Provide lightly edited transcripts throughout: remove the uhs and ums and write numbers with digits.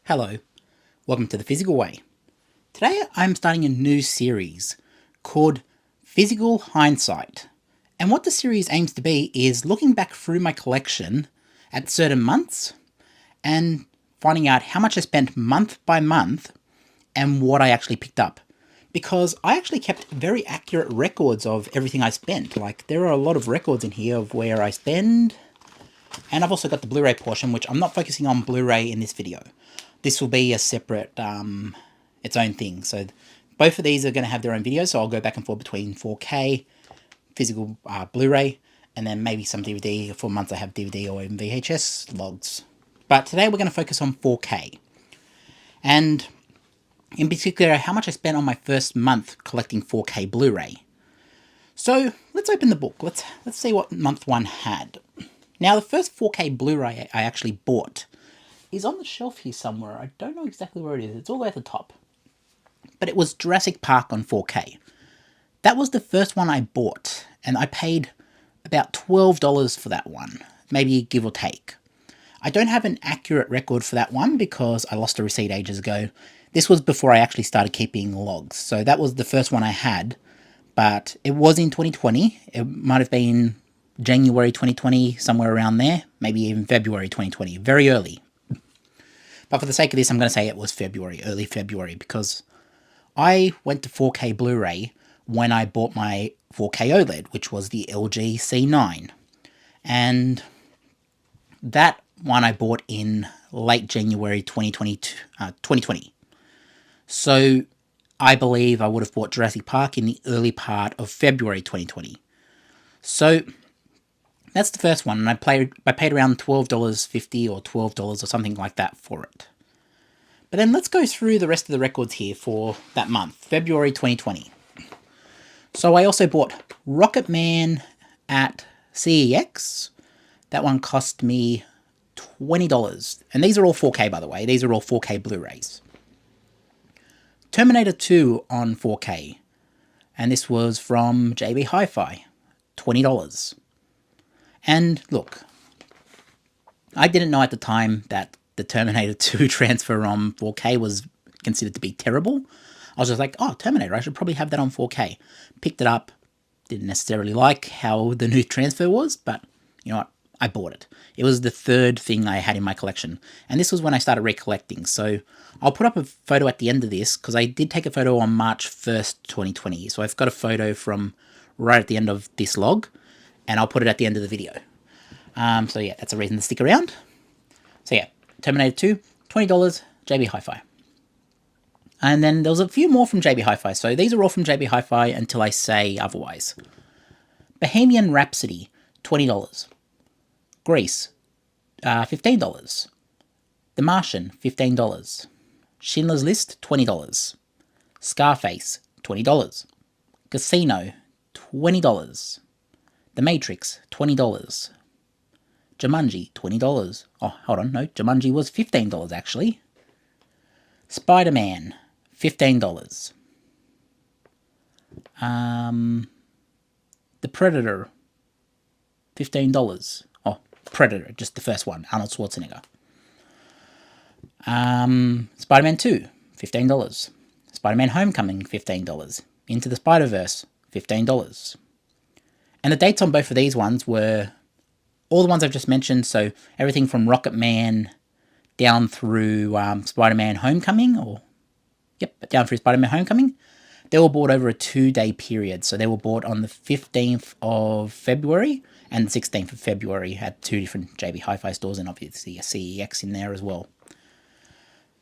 Hello, welcome to The Physical Way. Today I'm starting a new series called Physical Hindsight. And what the series aims to be is looking back through my collection at certain months and finding out how much I spent month by month and what I actually picked up. Because I actually kept very accurate records of everything I spent. Like, there are a lot of records in here of where I spend. And I've also got the Blu-ray portion, which I'm not focusing on Blu-ray in this video. This will be a separate, its own thing. So both of these are going to have their own videos, so I'll go back and forth between 4K, physical Blu-ray, and then maybe some DVD. For months I have DVD or even VHS logs. But today we're going to focus on 4K. And in particular, how much I spent on my first month collecting 4K Blu-ray. So let's open the book. Let's see what month one had. Now, the first 4K Blu-ray I actually bought is on the shelf here somewhere. I don't know exactly where it is. It's all the way at the top. But it was Jurassic Park on 4K. That was the first one I bought, and I paid about $12 for that one, maybe give or take. I don't have an accurate record for that one because I lost a receipt ages ago. This was before I actually started keeping logs, so that was the first one I had, but it was in 2020. It might have been January 2020, somewhere around there, maybe even February 2020, very early. But for the sake of this, I'm going to say it was February, early February, because I went to 4K Blu-ray when I bought my 4K OLED, which was the LG C9. And that one I bought in late January 2020. So I believe I would have bought Jurassic Park in the early part of February 2020. So that's the first one, and I paid around $12.50 or $12 or something like that for it. But then let's go through the rest of the records here for that month, February 2020. So I also bought Rocket Man at CEX. That one cost me $20. And these are all 4K, by the way. These are all 4K Blu-rays. Terminator 2 on 4K. And this was from JB Hi-Fi. $20. And look, I didn't know at the time that the Terminator 2 transfer on 4K was considered to be terrible. I was just like, oh, Terminator, I should probably have that on 4K. Picked it up, didn't necessarily like how the new transfer was, but you know what, I bought it. It was the third thing I had in my collection, and this was when I started recollecting, so I'll put up a photo at the end of this, because I did take a photo on March 1st, 2020, so I've got a photo from right at the end of this log, and I'll put it at the end of the video. So yeah, that's a reason to stick around. So yeah, Terminator 2, $20, JB Hi-Fi. And then there was a few more from JB Hi-Fi, so these are all from JB Hi-Fi until I say otherwise. Bohemian Rhapsody, $20. Grease, $15. The Martian, $15. Schindler's List, $20. Scarface, $20. Casino, $20. The Matrix, $20. Jumanji, $20. Oh, hold on, no, Jumanji was $15 actually. Spider-Man, $15. The Predator, $15. Oh, Predator, just the first one, Arnold Schwarzenegger. Spider-Man 2, $15. Spider-Man Homecoming, $15. Into the Spider-Verse, $15. And the dates on both of these ones were all the ones I've just mentioned, so everything from Rocket Man down through Spider-Man Homecoming, down through Spider-Man Homecoming, they were bought over a 2-day period. So they were bought on the 15th of February and the 16th of February at 2 different JB Hi-Fi stores, and obviously a CEX in there as well.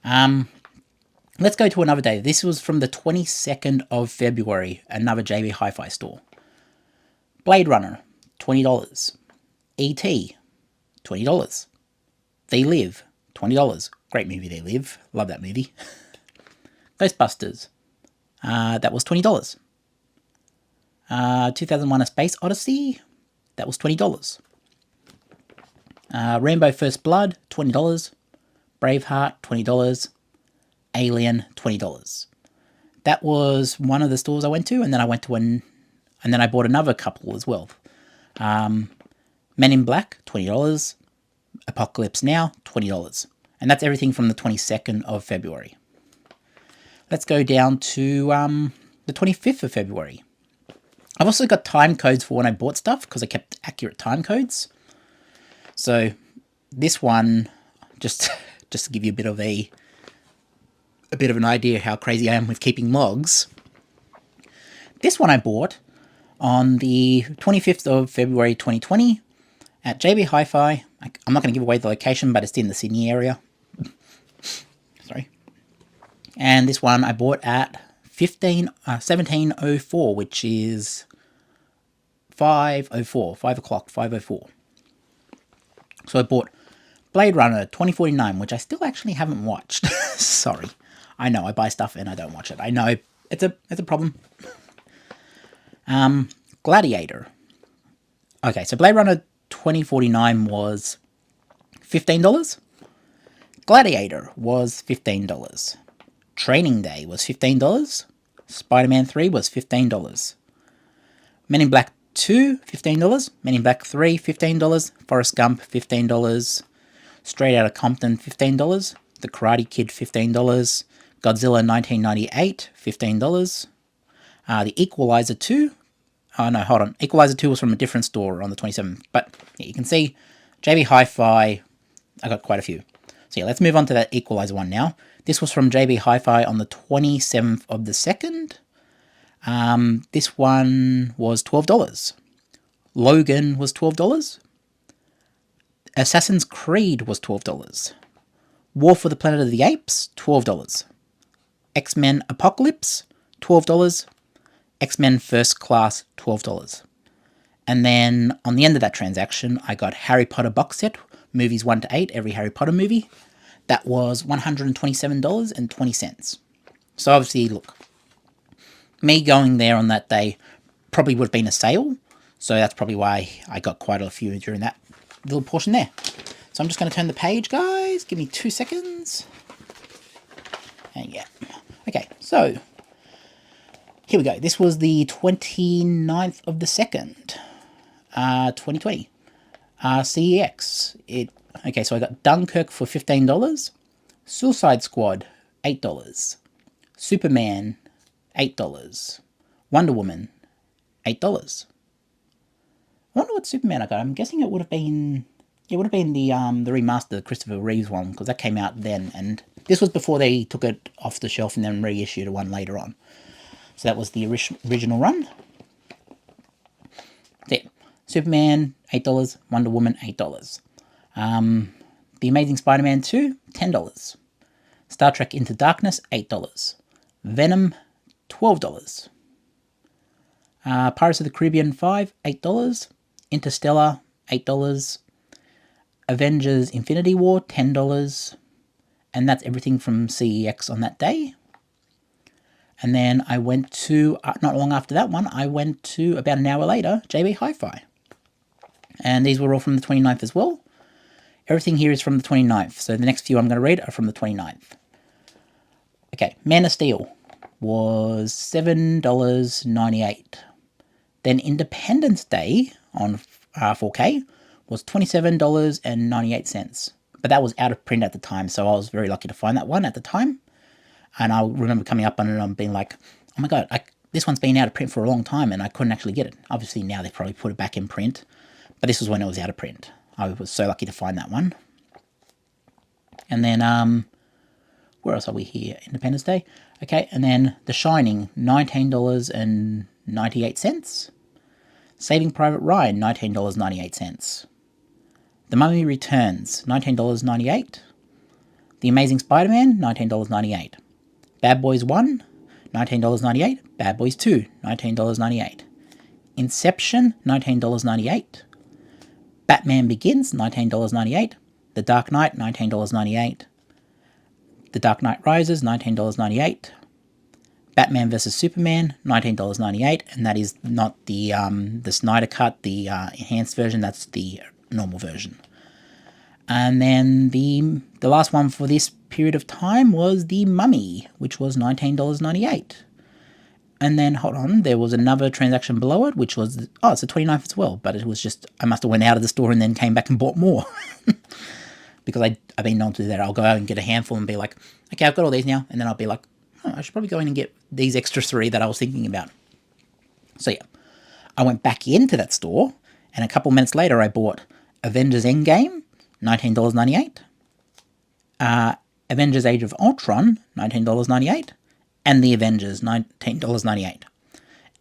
Let's go to another day. This was from the 22nd of February, another JB Hi-Fi store. Blade Runner, $20. E.T., $20. They Live, $20. Great movie, They Live. Love that movie. Ghostbusters, that was $20. 2001 A Space Odyssey, that was $20. Rambo First Blood, $20. Braveheart, $20. Alien, $20. That was one of the stores I went to, and then I went to and then I bought another couple as well. Men in Black, $20. Apocalypse Now, $20. And that's everything from the 22nd of February. Let's go down to the 25th of February. I've also got time codes for when I bought stuff because I kept accurate time codes. So this one, just to give you a bit of an idea how crazy I am with keeping logs. This one I bought on the 25th of February 2020 at JB Hi-Fi. I'm not going to give away the location, but it's in the Sydney area. Sorry. And this one I bought at 17:04, which is 5:04. So I bought Blade Runner 2049, which I still actually haven't watched. Sorry. I know, I buy stuff and I don't watch it. I know, it's a problem. Gladiator. Okay, so Blade Runner 2049 was $15. Gladiator was $15. Training Day was $15. Spider-Man 3 was $15. Men in Black 2, $15. Men in Black 3, $15. Forrest Gump, $15. Straight Outta Compton, $15. The Karate Kid, $15. Godzilla 1998, $15. The Equalizer 2. Oh, no, hold on. Equalizer 2 was from a different store on the 27th. But yeah, you can see JB Hi-Fi, I got quite a few. So yeah, let's move on to that Equalizer one now. This was from JB Hi-Fi on the 27th of the 2nd. This one was $12. Logan was $12. Assassin's Creed was $12. War for the Planet of the Apes, $12. X-Men Apocalypse, $12. X-Men First Class, $12. And then on the end of that transaction, I got Harry Potter box set, movies 1 to 8, every Harry Potter movie. That was $127.20. So obviously, look, me going there on that day probably would have been a sale. So that's probably why I got quite a few during that little portion there. So I'm just going to turn the page, guys. Give me 2 seconds. And yeah. Okay, so here we go. This was the 29th of the 2nd, 2020. CEX. Okay, so I got Dunkirk for $15. Suicide Squad, $8. Superman, $8. Wonder Woman, $8. I wonder what Superman I got. I'm guessing it would have been the remastered Christopher Reeves one, because that came out then, and this was before they took it off the shelf and then reissued one later on. So that was the original run. There. Superman, $8. Wonder Woman, $8. The Amazing Spider-Man 2, $10. Star Trek Into Darkness, $8. Venom, $12. Pirates of the Caribbean 5, $8. Interstellar, $8. Avengers Infinity War, $10. And that's everything from CEX on that day. And then I went to, not long after that one, I went to, about an hour later, JB Hi-Fi. And these were all from the 29th as well. Everything here is from the 29th. So the next few I'm going to read are from the 29th. Okay, Man of Steel was $7.98. Then Independence Day on 4K was $27.98. But that was out of print at the time, so I was very lucky to find that one at the time. And I remember coming up on it and being like, oh my god, this one's been out of print for a long time and I couldn't actually get it. Obviously now they've probably put it back in print, but this was when it was out of print. I was so lucky to find that one. And then, where else are we here? Independence Day. Okay, and then The Shining, $19.98. Saving Private Ryan, $19.98. The Mummy Returns, $19.98. The Amazing Spider-Man, $19.98. Bad Boys 1, $19.98. Bad Boys 2, $19.98. Inception, $19.98. Batman Begins, $19.98. The Dark Knight, $19.98. The Dark Knight Rises, $19.98. Batman vs. Superman, $19.98. And that is not the Snyder Cut, the enhanced version, that's the normal version. And then the last one for this period of time was The Mummy, which was $19.98. And then, hold on, there was another transaction below it, which was, it's the 29th as well, but it was just, I must have went out of the store and then came back and bought more. because I've been known to do that. I'll go out and get a handful and be like, okay, I've got all these now. And then I'll be like, oh, I should probably go in and get these extra 3 that I was thinking about. So yeah, I went back into that store, and a couple minutes later I bought Avengers Endgame, $19.98. Avengers Age of Ultron, $19.98. And The Avengers, $19.98.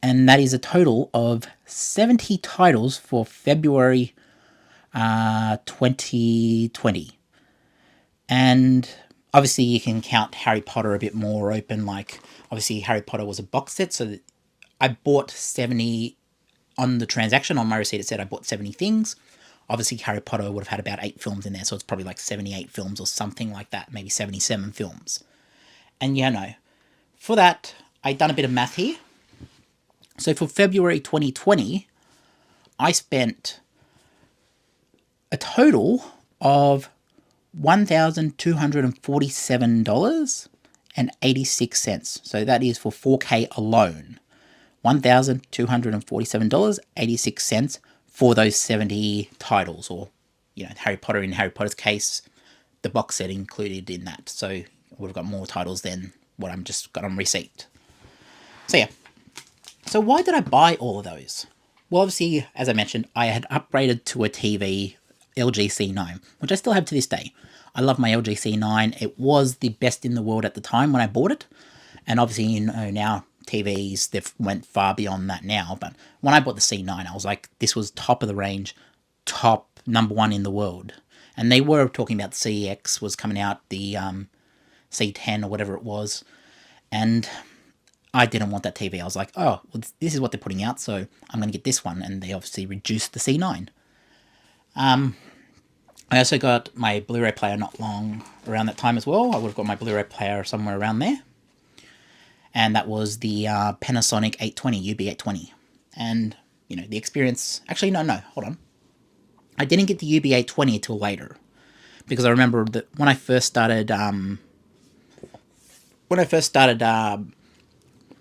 And that is a total of 70 titles for February 2020. And obviously you can count Harry Potter a bit more open, like obviously Harry Potter was a box set, so I bought 70 on the transaction. On my receipt it said I bought 70 things. Obviously Harry Potter would have had about 8 films in there, so it's probably like 78 films or something like that, maybe 77 films. And yeah, no, for that I done a bit of math here. So for February 2020, I spent a total of $1,247.86. So that is for 4K alone. $1,247.86 for those 70 titles, or, you know, Harry Potter, in Harry Potter's case, the box set included in that. So we've got more titles than what I'm just got on receipt. So yeah. So why did I buy all of those? Well, obviously, as I mentioned, I had upgraded to a TV, LG C9, which I still have to this day. I love my LG C9. It was the best in the world at the time when I bought it. And obviously, you know, now TVs, they've went far beyond that now. But when I bought the C9, I was like, this was top of the range, top #1 in the world. And they were talking about CX was coming out, the C10 or whatever it was. And I didn't want that TV. I was like, oh, well, this is what they're putting out, so I'm going to get this one. And they obviously reduced the C9. I also got my Blu-ray player not long around that time as well. I would have got my Blu-ray player somewhere around there. And that was the Panasonic 820, UB820. And, you know, the experience... Actually, no, hold on. I didn't get the UB820 until later. Because I remember that when I first started...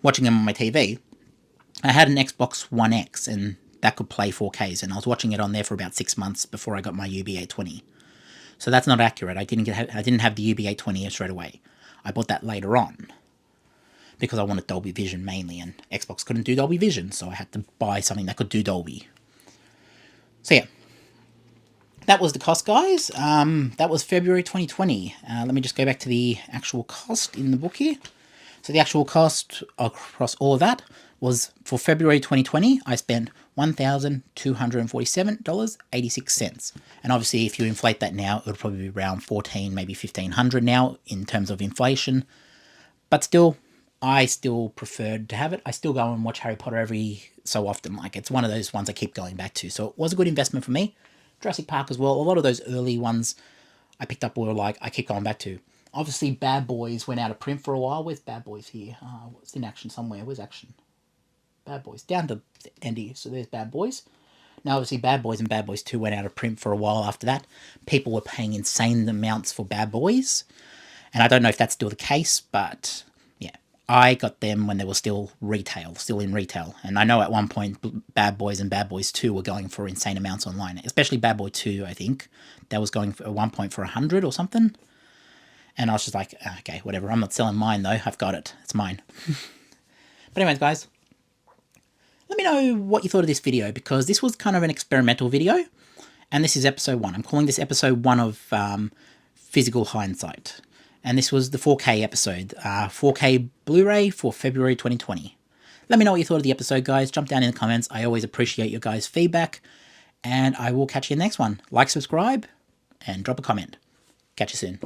watching them on my TV, I had an Xbox One X, and that could play 4Ks, and I was watching it on there for about 6 months before I got my UB820. So that's not accurate. I didn't have the UB820 straight away. I bought that later on because I wanted Dolby Vision mainly, and Xbox couldn't do Dolby Vision, so I had to buy something that could do Dolby. So yeah, that was the cost, guys. That was February 2020. Let me just go back to the actual cost in the book here. So the actual cost across all of that was, for February 2020, I spent $1,247.86. And obviously, if you inflate that now, it would probably be around $1,400, maybe $1,500 now in terms of inflation. But still, I still preferred to have it. I still go and watch Harry Potter every so often. Like, it's one of those ones I keep going back to. So it was a good investment for me. Jurassic Park as well. A lot of those early ones I picked up were like, I keep going back to. Obviously, Bad Boys went out of print for a while. Where's Bad Boys here? It's in action somewhere. Where's action? Bad Boys. Down to the end here. So there's Bad Boys. Now, obviously, Bad Boys and Bad Boys 2 went out of print for a while after that. People were paying insane amounts for Bad Boys. And I don't know if that's still the case, but yeah. I got them when they were still in retail. And I know at one point, Bad Boys and Bad Boys 2 were going for insane amounts online. Especially Bad Boy 2, I think. That was going at one point for 100 or something. And I was just like, okay, whatever. I'm not selling mine, though. I've got it. It's mine. But anyways, guys, let me know what you thought of this video, because this was kind of an experimental video. And this is episode 1. I'm calling this episode 1 of Physical Hindsight. And this was the 4K episode. 4K Blu-ray for February 2020. Let me know what you thought of the episode, guys. Jump down in the comments. I always appreciate your guys' feedback. And I will catch you in the next one. Like, subscribe, and drop a comment. Catch you soon.